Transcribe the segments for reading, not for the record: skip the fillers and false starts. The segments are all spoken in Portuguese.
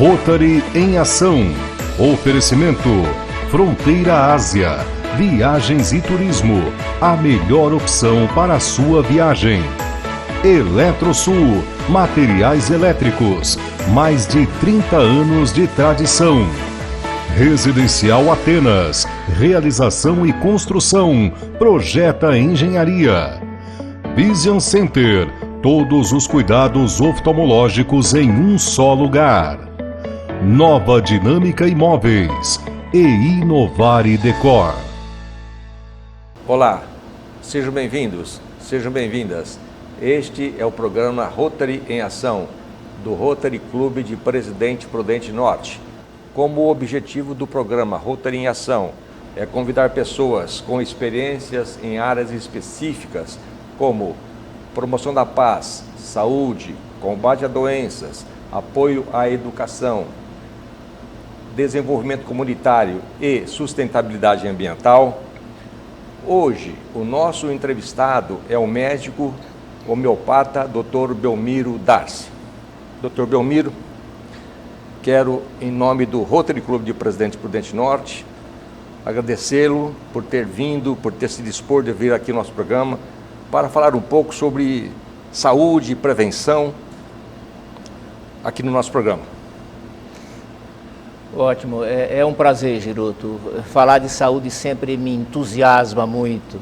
Rotary em Ação. Oferecimento Fronteira Ásia. Viagens e turismo. A melhor opção para a sua viagem. Eletrosul. Materiais elétricos. Mais de 30 anos de tradição. Residencial Atenas. Realização e construção. Projeta Engenharia. Vision Center. Todos os cuidados oftalmológicos em um só lugar. Nova Dinâmica Imóveis e Inovare Decor. Olá, sejam bem-vindos, sejam bem-vindas. Este é o programa Rotary em Ação, do Rotary Clube de Presidente Prudente Norte. Como o objetivo do programa Rotary em Ação é convidar pessoas com experiências em áreas específicas, como promoção da paz, saúde, combate a doenças, apoio à educação, desenvolvimento comunitário e sustentabilidade ambiental. Hoje, o nosso entrevistado é o médico homeopata Dr. Belmiro Darcy. Dr. Belmiro, quero, em nome do Rotary Clube de Presidente Prudente Norte, agradecê-lo por ter vindo, por ter se dispor de vir aqui no nosso programa, para falar um pouco sobre saúde e prevenção aqui no nosso programa. Ótimo, é um prazer, Giroto. Falar de saúde sempre me entusiasma muito.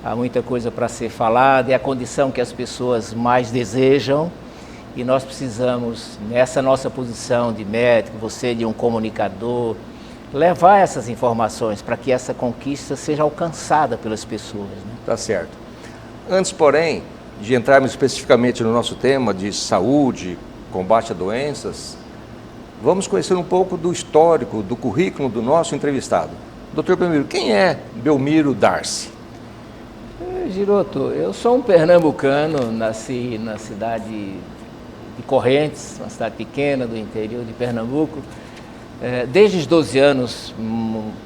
Há muita coisa para ser falada, é a condição que as pessoas mais desejam e nós precisamos, nessa nossa posição de médico, você de um comunicador, levar essas informações para que essa conquista seja alcançada pelas pessoas, né? Tá certo. Antes, porém, de entrarmos especificamente no nosso tema de saúde, combate a doenças, vamos conhecer um pouco do histórico, do currículo do nosso entrevistado. Dr. Belmiro, quem é Belmiro Darcy? Giroto, eu sou um pernambucano, nasci na cidade de Correntes, uma cidade pequena do interior de Pernambuco. Desde os 12 anos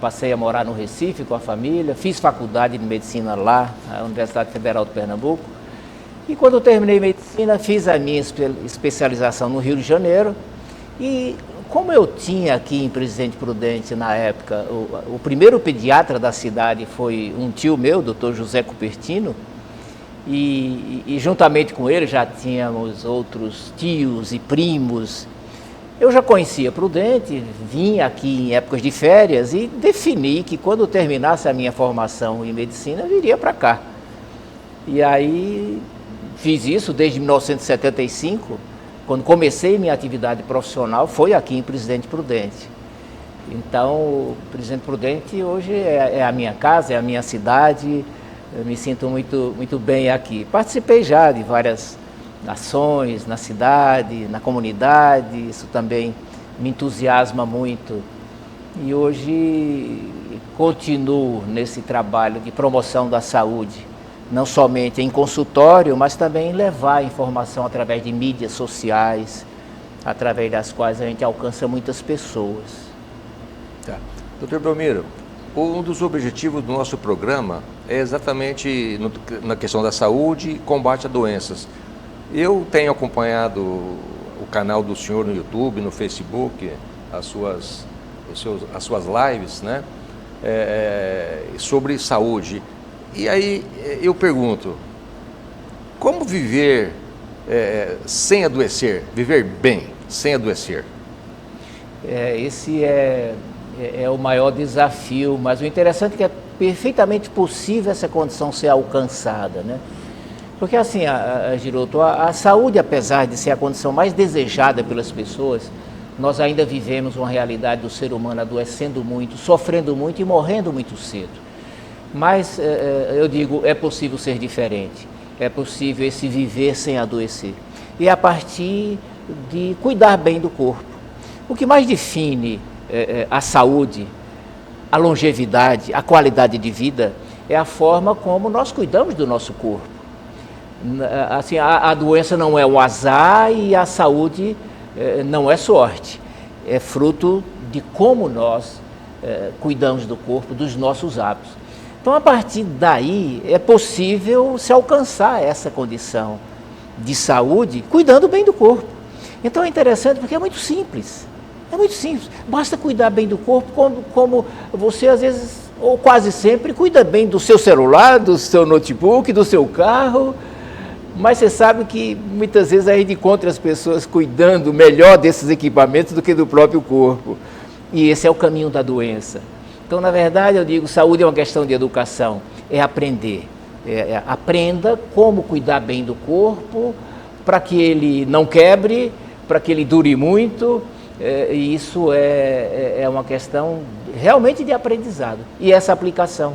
passei a morar no Recife com a família, fiz faculdade de medicina lá, na Universidade Federal de Pernambuco. E quando eu terminei medicina, fiz a minha especialização no Rio de Janeiro. E como eu tinha aqui em Presidente Prudente, na época, o primeiro pediatra da cidade foi um tio meu, Dr. José Cupertino, e juntamente com ele já tínhamos outros tios e primos. Eu já conhecia Prudente, vim aqui em épocas de férias e defini que quando terminasse a minha formação em medicina, eu viria para cá. E aí fiz isso desde 1975, quando comecei minha atividade profissional, foi aqui em Presidente Prudente. Então, o Presidente Prudente hoje é a minha casa, é a minha cidade, eu me sinto muito bem aqui. Participei já de várias ações na cidade, na comunidade, isso também me entusiasma muito. E hoje continuo nesse trabalho de promoção da saúde, não somente em consultório, mas também em levar informação através de mídias sociais, através das quais a gente alcança muitas pessoas. Tá. Dr. Belmiro, um dos objetivos do nosso programa é exatamente na questão da saúde e combate a doenças. Eu tenho acompanhado o canal do senhor no YouTube, no Facebook, as suas lives, né? Sobre saúde. E aí eu pergunto, como viver sem adoecer, viver bem sem adoecer? Esse é o maior desafio, mas o interessante é que é perfeitamente possível essa condição ser alcançada, né? Porque assim, Giroto, a saúde, apesar de ser a condição mais desejada pelas pessoas, nós ainda vivemos uma realidade do ser humano adoecendo muito, sofrendo muito e morrendo muito cedo. Mas, eu digo, é possível ser diferente, é possível esse viver sem adoecer. E a partir de cuidar bem do corpo. O que mais define a saúde, a longevidade, a qualidade de vida, é a forma como nós cuidamos do nosso corpo. Assim, a doença não é um azar e a saúde não é sorte. É fruto de como nós cuidamos do corpo, dos nossos hábitos. Então, a partir daí, é possível se alcançar essa condição de saúde, cuidando bem do corpo. Então, é interessante porque é muito simples. É muito simples. Basta cuidar bem do corpo, como você às vezes, ou quase sempre, cuida bem do seu celular, do seu notebook, do seu carro. Mas você sabe que muitas vezes a gente encontra as pessoas cuidando melhor desses equipamentos do que do próprio corpo. E esse é o caminho da doença. Então, na verdade, eu digo, saúde é uma questão de educação, é aprender. Aprenda como cuidar bem do corpo, para que ele não quebre, para que ele dure muito. E isso é uma questão realmente de aprendizado. E essa aplicação.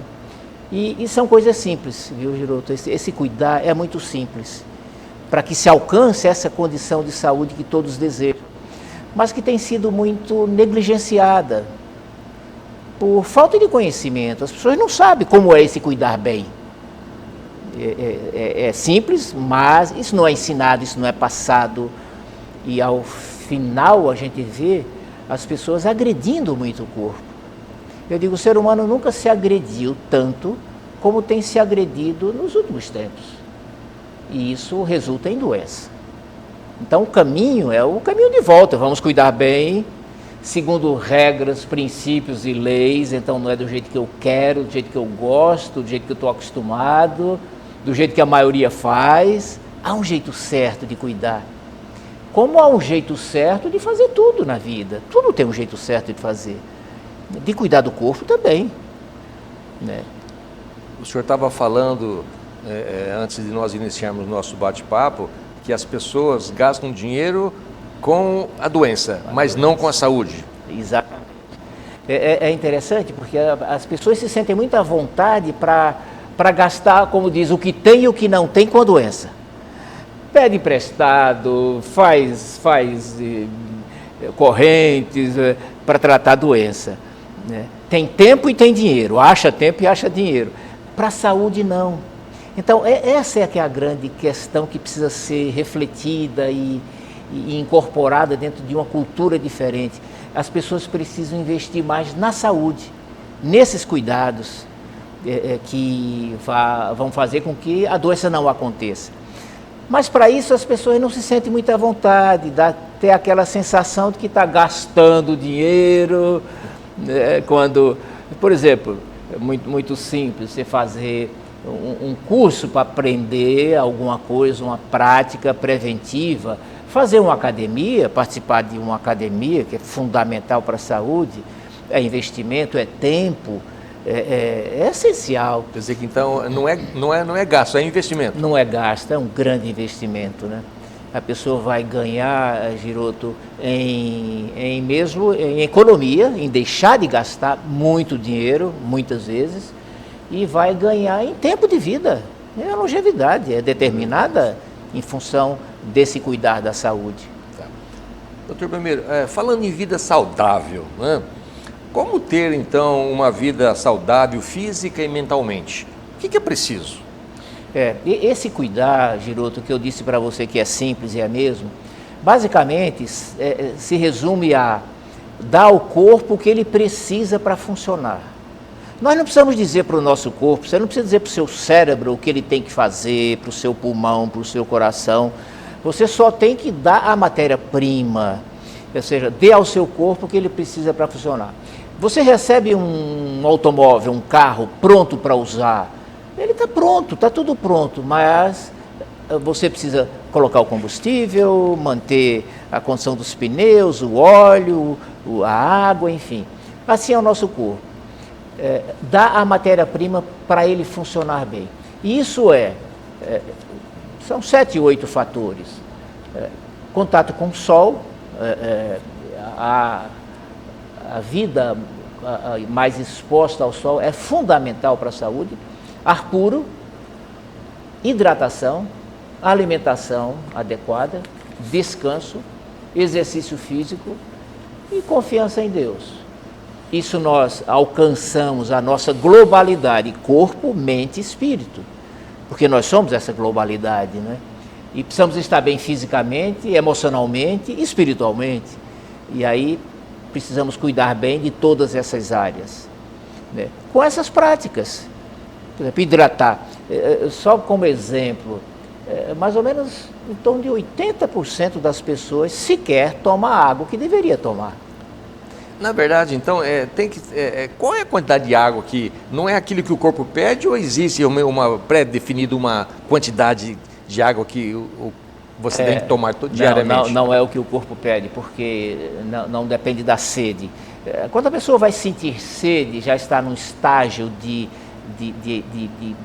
E são coisas simples, viu, Giroto? Esse cuidar é muito simples, para que se alcance essa condição de saúde que todos desejam, mas que tem sido muito negligenciada por falta de conhecimento. As pessoas não sabem como é esse cuidar bem. É simples, mas isso não é ensinado, isso não é passado. E ao final a gente vê as pessoas agredindo muito o corpo. Eu digo, o ser humano nunca se agrediu tanto como tem se agredido nos últimos tempos. E isso resulta em doença. Então o caminho é o caminho de volta. Vamos cuidar bem, segundo regras, princípios e leis. Então não é do jeito que eu quero, do jeito que eu gosto, do jeito que eu estou acostumado, do jeito que a maioria faz. Há um jeito certo de cuidar. Como há um jeito certo de fazer tudo na vida. Tudo tem um jeito certo de fazer. De cuidar do corpo também, né? O senhor estava falando, antes de nós iniciarmos o nosso bate-papo, que as pessoas gastam dinheiro com a doença, mas não com a saúde. Exatamente. É interessante porque as pessoas se sentem muito à vontade para gastar, como diz, o que tem e o que não tem com a doença. Pede emprestado, faz correntes para tratar a doença. Né? Tem tempo e tem dinheiro, acha tempo e acha dinheiro. Para a saúde, não. Então, essa é que é a grande questão que precisa ser refletida e incorporada dentro de uma cultura diferente. As pessoas precisam investir mais na saúde, nesses cuidados que vão fazer com que a doença não aconteça. Mas para isso as pessoas não se sentem muito à vontade, dá até aquela sensação de que está gastando dinheiro. Quando, por exemplo, é muito simples você fazer um curso para aprender alguma coisa, uma prática preventiva, fazer uma academia, participar de uma academia, que é fundamental para a saúde, é investimento, é tempo, é essencial. Quer dizer que então não é gasto, é investimento. Não é gasto, é um grande investimento, né? A pessoa vai ganhar, Giroto, em economia, em deixar de gastar muito dinheiro, muitas vezes, e vai ganhar em tempo de vida. A longevidade é determinada em função desse cuidar da saúde. Tá. Doutor Belmiro, falando em vida saudável, né? Como ter então uma vida saudável física e mentalmente? O que é preciso? Esse cuidar, Giroto, que eu disse para você que é simples e é mesmo, basicamente se resume a dar ao corpo o que ele precisa para funcionar. Nós não precisamos dizer para o nosso corpo, você não precisa dizer para o seu cérebro o que ele tem que fazer, para o seu pulmão, para o seu coração. Você só tem que dar a matéria-prima, ou seja, dê ao seu corpo o que ele precisa para funcionar. Você recebe um automóvel, um carro pronto para usar, ele está pronto, está tudo pronto, mas você precisa colocar o combustível, manter a condição dos pneus, o óleo, a água, enfim. Assim é o nosso corpo. Dá a matéria-prima para ele funcionar bem. E isso são 7, 8 fatores. Contato com o sol, a vida mais exposta ao sol é fundamental para a saúde. Ar puro, hidratação, alimentação adequada, descanso, exercício físico e confiança em Deus. Isso nós alcançamos a nossa globalidade, corpo, mente e espírito, porque nós somos essa globalidade, né? E precisamos estar bem fisicamente, emocionalmente e espiritualmente. E aí precisamos cuidar bem de todas essas áreas, né? Com essas práticas. Por exemplo, hidratar. Só como exemplo, mais ou menos em torno de 80% das pessoas sequer toma a água que deveria tomar. Na verdade, então, qual é a quantidade de água que não é aquilo que o corpo pede ou existe uma pré-definida uma quantidade de água que você tem que tomar diariamente? Não é o que o corpo pede, porque não depende da sede. Quando a pessoa vai sentir sede, já está num estágio de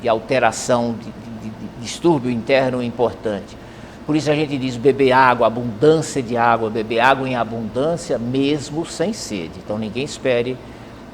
alteração, de distúrbio interno importante. Por isso a gente diz beber água, abundância de água, beber água em abundância mesmo sem sede. Então ninguém espere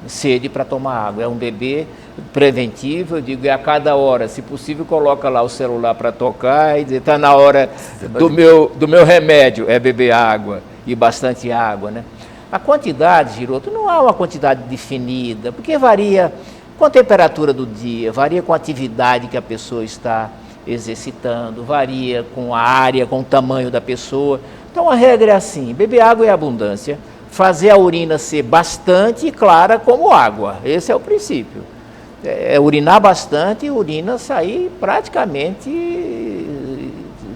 sede para tomar água. É um beber preventivo, eu digo, a cada hora, se possível, coloca lá o celular para tocar e dizer, está na hora do meu remédio, é beber água e bastante água, né? A quantidade, Giroto, não há uma quantidade definida, porque varia com a temperatura do dia, varia com a atividade que a pessoa está exercitando, varia com a área, com o tamanho da pessoa. Então a regra é assim, beber água em abundância, fazer a urina ser bastante clara como água, esse é o princípio. Urinar bastante e urina sair praticamente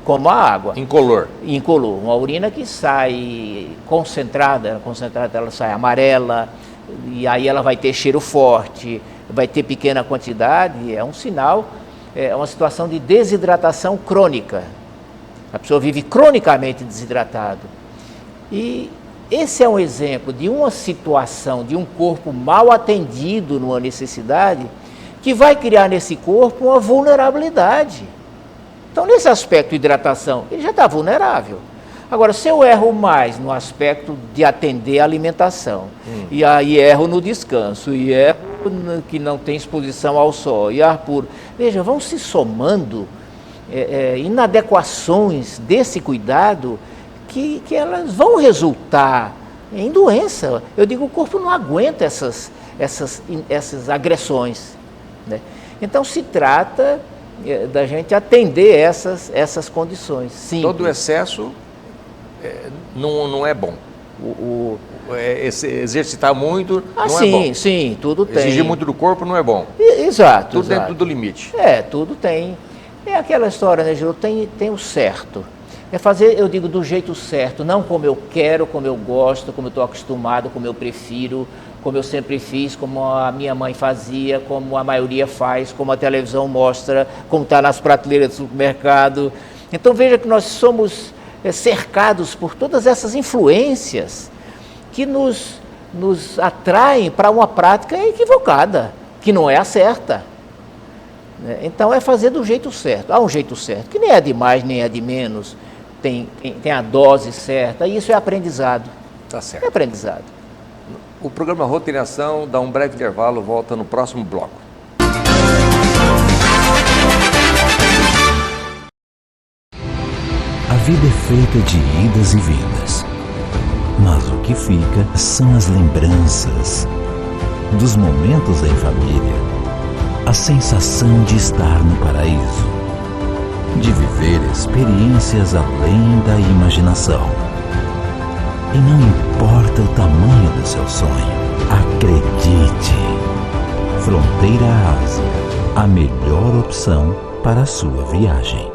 como a água. Incolor. Incolor, uma urina que sai concentrada ela sai amarela, e aí ela vai ter cheiro forte, vai ter pequena quantidade, é um sinal. É uma situação de desidratação crônica. A pessoa vive cronicamente desidratado. E esse é um exemplo de uma situação, de um corpo mal atendido numa necessidade, que vai criar nesse corpo uma vulnerabilidade. Então, nesse aspecto de hidratação, ele já está vulnerável. Agora, se eu erro mais no aspecto de atender a alimentação, e aí erro no descanso, e erro que não tem exposição ao sol, e ar puro, veja, vão se somando inadequações desse cuidado que elas vão resultar em doença. Eu digo, o corpo não aguenta essas agressões, né? Então, se trata da gente atender essas condições. Simples. Todo excesso não é bom. Exercitar muito não é bom. Sim, tudo tem. Exigir muito do corpo não é bom. Exato. Tudo dentro do limite. Tudo tem. É aquela história, né, Gil? Tem o certo. É fazer, eu digo, do jeito certo, não como eu quero, como eu gosto, como eu estou acostumado, como eu prefiro, como eu sempre fiz, como a minha mãe fazia, como a maioria faz, como a televisão mostra, como está nas prateleiras do supermercado. Então veja que nós somos cercados por todas essas influências que nos atraem para uma prática equivocada, que não é a certa. Então é fazer do jeito certo. Há um jeito certo, que nem é de mais, nem é de menos, tem a dose certa, e isso é aprendizado. Tá certo. É aprendizado. O programa Roteiração dá um breve intervalo, volta no próximo bloco. A vida é feita de idas e vindas, mas o que fica são as lembranças dos momentos em família, a sensação de estar no paraíso, de viver experiências além da imaginação. E não importa o tamanho do seu sonho, acredite! Fronteira Ásia, a melhor opção para a sua viagem.